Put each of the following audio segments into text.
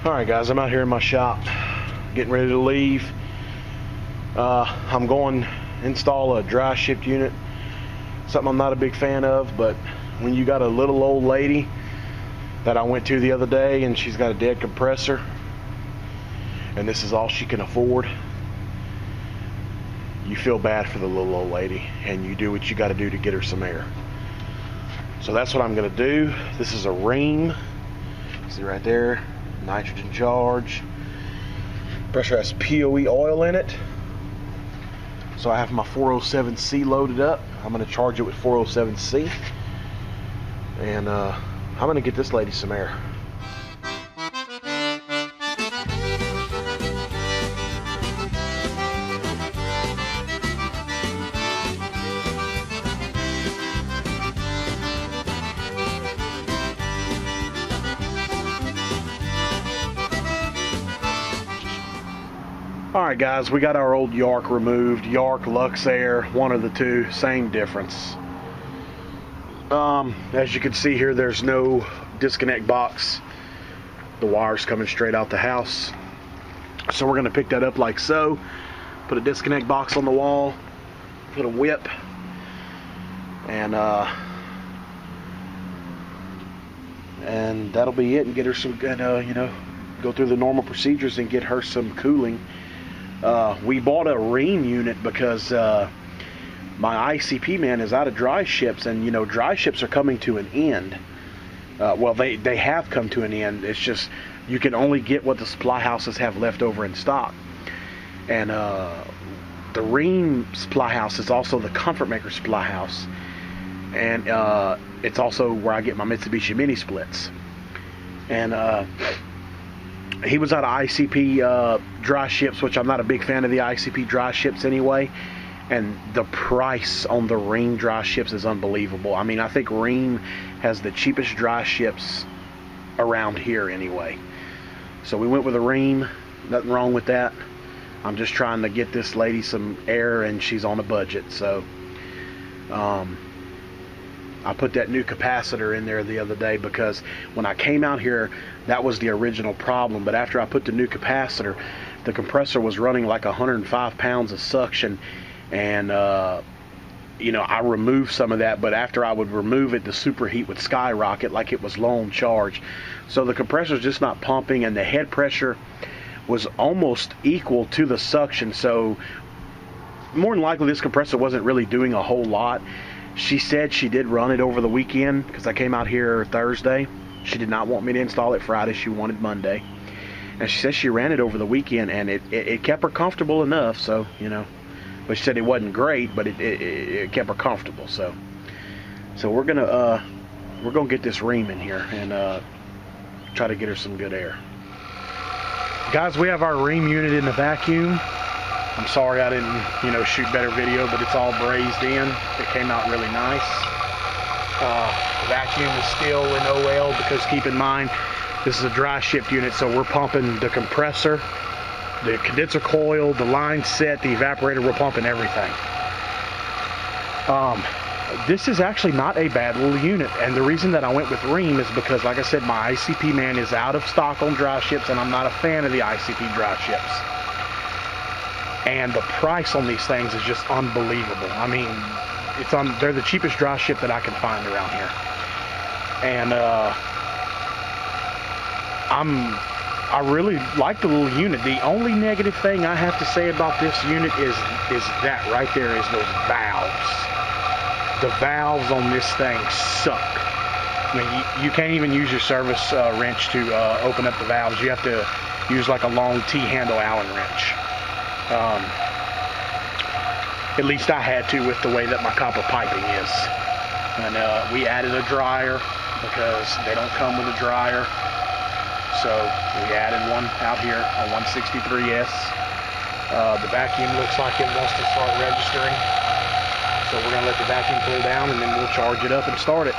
Alright guys, I'm out here in my shop getting ready to leave. I'm going to install a dry shift unit. Something I'm not a big fan of, but when you got a little old lady that I went to the other day and she's got a dead compressor and this is all she can afford, you feel bad for the little old lady and you do what you got to do to get her some air. So that's what I'm going to do. This is a Rheem. See right there, nitrogen charge. Pressure has POE oil in it. So I have my 407C loaded up. I'm going to charge it with 407C. And I'm going to get this lady some air. Alright guys, we got our old Yark removed. Yark, Lux Air, one of the two, same difference. As you can see here, there's no disconnect box. The wire's coming straight out the house. So we're going to pick that up like so. Put a disconnect box on the wall. Put a whip. And that'll be it, and get her some good, go through the normal procedures and get her some cooling. We bought a Rheem unit because my ICP man is out of dry ships, and dry ships are coming to an end. Well, they have come to an end. It's just you can only get what the supply houses have left over in stock. And the Rheem supply house is also the Comfort Maker supply house, and it's also where I get my Mitsubishi mini splits. And he was out of ICP dry ships, which I'm not a big fan of the ICP dry ships anyway. And the price on the Rheem dry ships is unbelievable. I mean, I think Rheem has the cheapest dry ships around here anyway. So we went with a Rheem. Nothing wrong with that. I'm just trying to get this lady some air, and she's on a budget. So I put that new capacitor in there the other day because when I came out here, that was the original problem. But after I put the new capacitor, the compressor was running like 105 pounds of suction. And, I removed some of that. But after I would remove it, the superheat would skyrocket like it was low on charge. So the compressor's just not pumping, and the head pressure was almost equal to the suction. So more than likely, this compressor wasn't really doing a whole lot. She said she did run it over the weekend because I came out here Thursday. She did not want me to install it Friday. She wanted Monday. And she said she ran it over the weekend, and it kept her comfortable enough. So, but she said it wasn't great, but it kept her comfortable. So we're gonna get this Rheem in here and try to get her some good air. Guys, we have our Rheem unit in the vacuum. I'm sorry I didn't, shoot better video, but it's all brazed in. It came out really nice. The vacuum is still in OL because keep in mind, this is a dry shift unit, so we're pumping the compressor, the condenser coil, the line set, the evaporator, we're pumping everything. This is actually not a bad little unit, and the reason that I went with Rheem is because, like I said, my ICP man is out of stock on dry ships, and I'm not a fan of the ICP dry ships. And the price on these things is just unbelievable. I mean, they're the cheapest dry ship that I can find around here. And I really like the little unit. The only negative thing I have to say about this unit is that right there is those valves. The valves on this thing suck. I mean, you can't even use your service wrench to open up the valves. You have to use like a long T-handle Allen wrench. At least I had to with the way that my copper piping is. And we added a dryer because they don't come with a dryer. So we added one out here on 163S. The vacuum looks like it wants to start registering. So we're going to let the vacuum cool down, and then we'll charge it up and start it.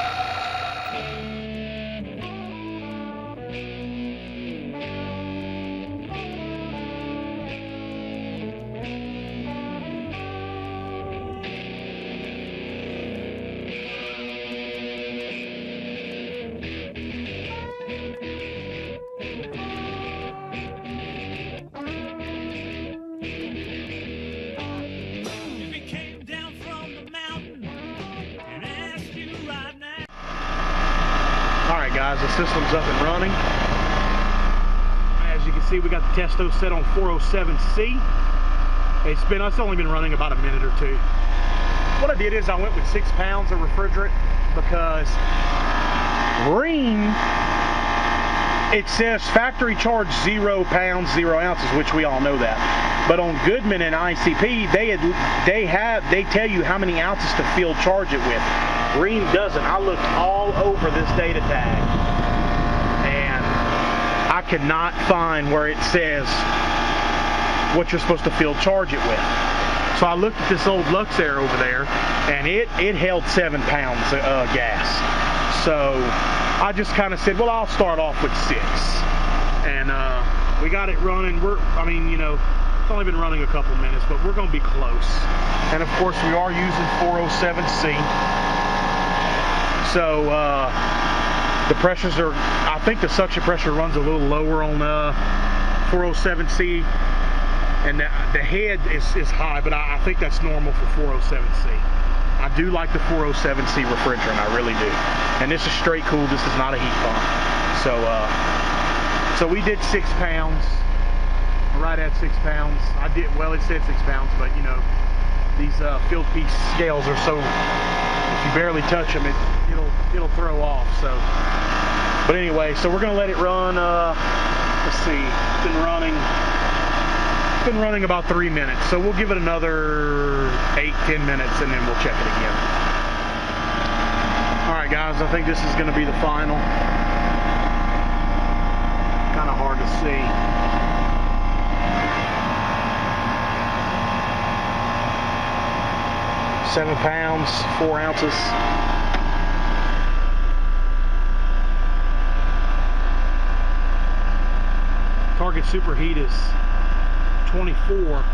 guys, the system's up and running. As you can see, we got the testo set on 407C. It's only been running about a minute or two. What I did is I went with 6 pounds of refrigerant because Rheem, it says factory charge 0 pounds, 0 ounces, which we all know that. But on Goodman and ICP, they tell you how many ounces to field charge it with. Rheem doesn't. I looked all over this data tag, and I could not find where it says what you're supposed to field charge it with. So I looked at this old Luxair over there, and it held 7 pounds of gas. So I just kind of said, well, I'll start off with 6. And we got it running. It's only been running a couple minutes, but we're going to be close. And of course, we are using 407C. So the pressures are, I think the suction pressure runs a little lower on 407C. And the head is high, but I think that's normal for 407C. I do like the 407C refrigerant, I really do. And this is straight cool, this is not a heat pump. So we did 6 pounds, right at 6 pounds. It said 6 pounds, but you know, these field piece scales are so, if you barely touch them, it'll throw off. So, but anyway, so we're gonna let it run, let's see, it's been running about 3 minutes, so we'll give it another 8-10 minutes and then we'll check it again. Alright guys, I think this is going to be the final. Kind of hard to see. £7, 4 ounces. Target superheat is 24,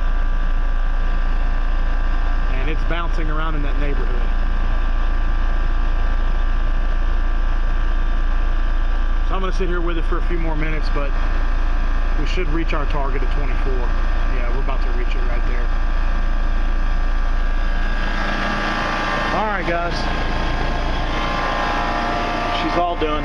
and it's bouncing around in that neighborhood. So I'm going to sit here with it for a few more minutes, but we should reach our target at 24. Yeah, we're about to reach it right there. Alright guys, she's all done.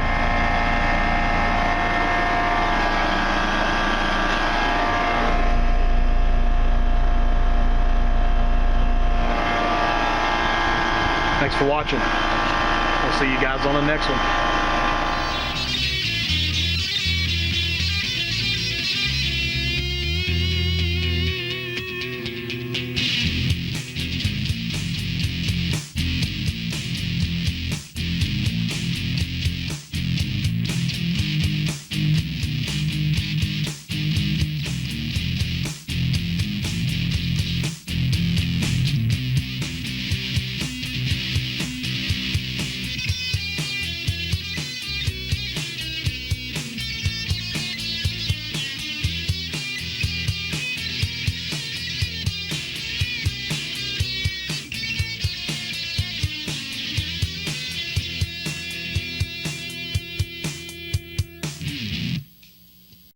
Thanks for watching. We'll see you guys on the next one.